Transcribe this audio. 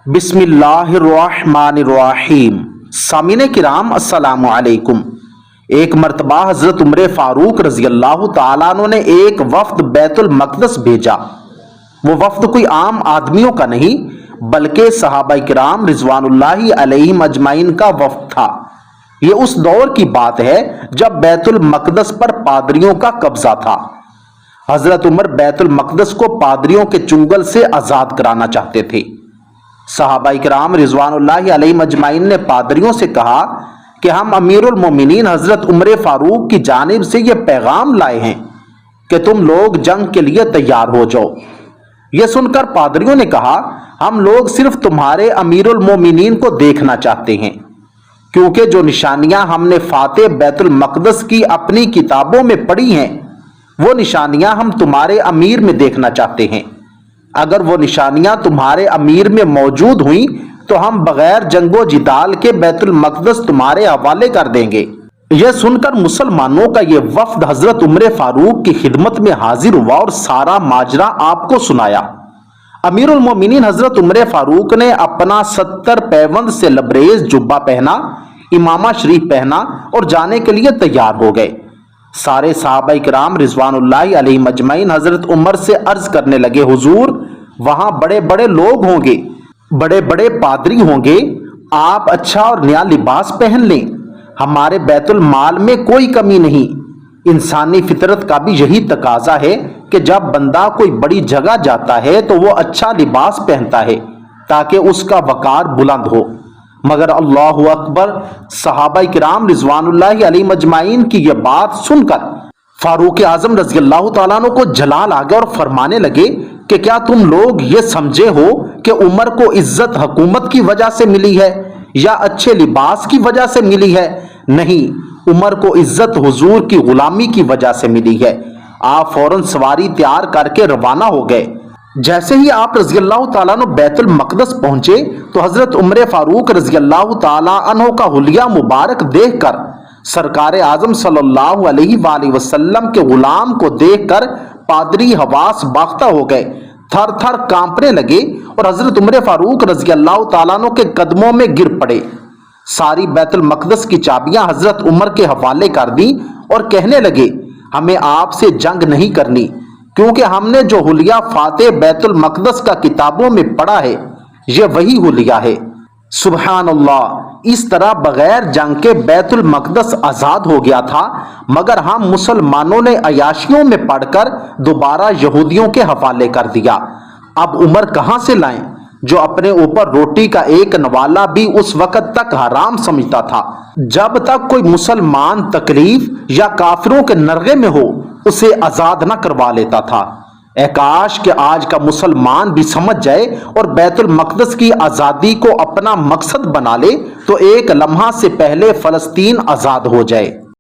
بسم اللہ الرحمن الرحیم۔ سامعین کرام السلام علیکم۔ ایک مرتبہ حضرت عمر فاروق رضی اللہ تعالیٰ عنہ نے ایک وفد بیت المقدس بھیجا۔ وہ وفد کوئی عام آدمیوں کا نہیں بلکہ صحابہ کرام رضوان اللہ علیہم اجمعین کا وفد تھا۔ یہ اس دور کی بات ہے جب بیت المقدس پر پادریوں کا قبضہ تھا۔ حضرت عمر بیت المقدس کو پادریوں کے چنگل سے آزاد کرانا چاہتے تھے۔ صحابہ کرام رضوان اللہ علیہم اجمعین نے پادریوں سے کہا کہ ہم امیر المومنین حضرت عمر فاروق کی جانب سے یہ پیغام لائے ہیں کہ تم لوگ جنگ کے لیے تیار ہو جاؤ۔ یہ سن کر پادریوں نے کہا ہم لوگ صرف تمہارے امیر المومنین کو دیکھنا چاہتے ہیں، کیونکہ جو نشانیاں ہم نے فاتح بیت المقدس کی اپنی کتابوں میں پڑھی ہیں وہ نشانیاں ہم تمہارے امیر میں دیکھنا چاہتے ہیں۔ اگر وہ نشانیاں تمہارے امیر میں موجود ہوئیں تو ہم بغیر جنگ و جدال کے بیت المقدس تمہارے حوالے کر دیں گے۔ یہ سن کر مسلمانوں کا یہ وفد حضرت عمر فاروق کی خدمت میں حاضر ہوا اور سارا ماجرا آپ کو سنایا۔ امیر المومنین حضرت عمر فاروق نے اپنا 70 پیوند سے لبریز جبہ پہنا، امامہ شریف پہنا اور جانے کے لیے تیار ہو گئے۔ سارے صحابہ کرام رضوان اللہ علیہم اجمعین حضرت عمر سے عرض کرنے لگے حضور وہاں بڑے بڑے لوگ ہوں گے، بڑے بڑے پادری ہوں گے، آپ اچھا اور نیا لباس پہن لیں، ہمارے بیت المال میں کوئی کمی نہیں۔ انسانی فطرت کا بھی یہی تقاضا ہے کہ جب بندہ کوئی بڑی جگہ جاتا ہے تو وہ اچھا لباس پہنتا ہے تاکہ اس کا وقار بلند ہو۔ مگر اللہ اکبر، صحابہ کرام رضوان اللہ علیہم اجمعین کی یہ بات سن کر فاروق اعظم رضی اللہ تعالیٰ عنہ کو جلال آ گیا اور فرمانے لگے کہ کیا تم لوگ یہ سمجھے ہو کہ عمر کو عزت حکومت کی وجہ سے ملی ہے یا اچھے لباس کی وجہ سے ملی ہے؟ نہیں، عمر کو عزت حضور کی غلامی کی وجہ سے ملی ہے۔ آپ فوراً سواری تیار کر کے روانہ ہو گئے۔ جیسے ہی آپ رضی اللہ تعالیٰ عنہ بیت المقدس پہنچے تو حضرت عمر فاروق رضی اللہ تعالیٰ عنہ کا حلیہ مبارک دیکھ کر سرکار اعظم صلی اللہ علیہ وآلہ وسلم کے غلام کو دیکھ کر پادری حواس باختہ ہو گئے، تھر تھر کانپنے لگے اور حضرت عمر فاروق رضی اللہ تعالیٰ عنہ کے قدموں میں گر پڑے۔ ساری بیت المقدس کی چابیاں حضرت عمر کے حوالے کر دیں اور کہنے لگے ہمیں آپ سے جنگ نہیں کرنی، کیونکہ ہم نے جو حلیہ فاتح بیت المقدس کا کتابوں میں پڑھا ہے یہ وہی حلیہ ہے۔ سبحان اللہ، اس طرح بغیر جنگ کے بیت المقدس آزاد ہو گیا تھا، مگر ہم مسلمانوں نے عیاشیوں میں پڑھ کر دوبارہ یہودیوں کے حوالے کر دیا۔ اب عمر کہاں سے لائیں جو اپنے اوپر روٹی کا ایک نوالا بھی اس وقت تک حرام سمجھتا تھا جب تک کوئی مسلمان تکلیف یا کافروں کے نرغے میں ہو اسے آزاد نہ کروا لیتا تھا۔ اے کاش کہ آج کا مسلمان بھی سمجھ جائے اور بیت المقدس کی آزادی کو اپنا مقصد بنا لے تو ایک لمحہ سے پہلے فلسطین آزاد ہو جائے۔